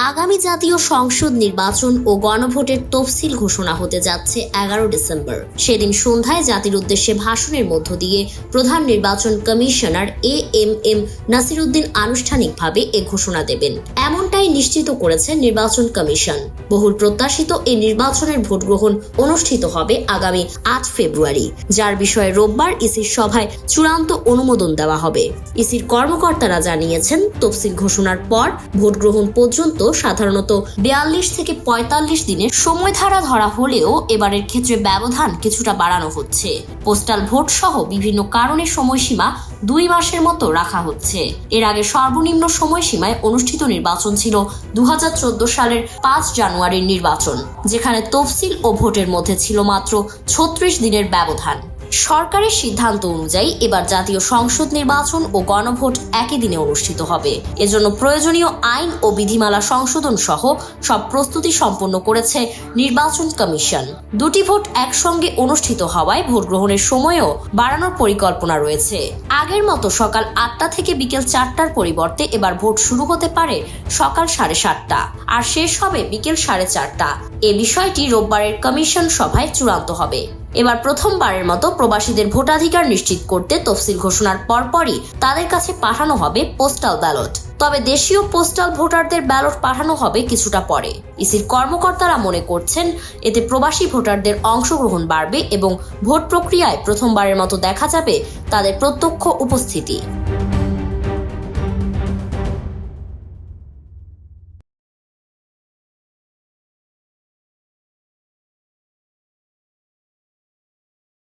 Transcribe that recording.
আগামী জাতীয় সংসদ নির্বাচন ও গণভোটের তফসিল ঘোষণা হতে যাচ্ছে 11 ডিসেম্বর। সেদিন সন্ধ্যায় জাতির উদ্দেশ্যে ভাষণের মধ্য দিয়ে প্রধান নির্বাচন কমিশনার এএমএম নাসিরউদ্দিন আনুষ্ঠানিকভাবে এ ঘোষণা দেবেন, এমনটাই নিশ্চিত করেছে নির্বাচন কমিশন। বহুল প্রত্যাশিত এই নির্বাচনের ভোট গ্রহণ অনুষ্ঠিত হবে আগামী 8 ফেব্রুয়ারি, যার বিষয়ে রোববার ইসির সভায় চূড়ান্ত অনুমোদন দেওয়া হবে। ইসির কর্মকর্তারা জানিয়েছেন, তফসিল ঘোষণার পর ভোট গ্রহণ পর্যন্ত সাধারণত 42 থেকে 45 দিনের সময়ধারা ধরা হলেও এবারের ক্ষেত্রে ব্যবধান কিছুটা বাড়ানো হচ্ছে। পোস্টাল ভোট সহ বিভিন্ন কারণে সময়সীমা 2 মাসের মতো রাখা হচ্ছে। এর আগে সর্বনিম্ন সময়সীমায় অনুষ্ঠিত নির্বাচন ছিল 2014 সালের 5 জানুয়ারির নির্বাচন, যেখানে তফসিল ও ভোটের মধ্যে ছিল মাত্র 36 দিনের ব্যবধান। সরকারের সিদ্ধান্ত অনুযায়ী এবার জাতীয় সংসদ নির্বাচন ও গণভোট একই দিনে অনুষ্ঠিত হবে। এজন্য প্রয়োজনীয় আইন ও বিধিমালা সংশোধন সহ সব প্রস্তুতি সম্পন্ন করেছে নির্বাচন কমিশন। দুটি ভোট একসঙ্গে অনুষ্ঠিত হওয়ায় ভোট গ্রহণের সময়ও বাড়ানোর পরিকল্পনা রয়েছে। আগের মতো সকাল 8টা থেকে বিকেল 4টার পরিবর্তে এবার ভোট শুরু হতে পারে সকাল 7:30টা আর শেষ হবে বিকেল 4:30টা। এ বিষয়টি রোববারের কমিশন সভায় চূড়ান্ত হবে। এবার প্রথমবারের মতো প্রবাসীদের ভোটাধিকার নিশ্চিত করতে তফসিল ঘোষণার পরপরই তাদের কাছে পাঠানো হবে পোস্টাল ব্যালট। তবে দেশীয় পোস্টাল ভোটারদের ব্যালট পাঠানো হবে কিছুটা পরে। ইসির কর্মকর্তারা মনে করছেন, এতে প্রবাসী ভোটারদের অংশগ্রহণ বাড়বে এবং ভোট প্রক্রিয়ায় প্রথমবারের মতো দেখা যাবে তাদের প্রত্যক্ষ উপস্থিতি।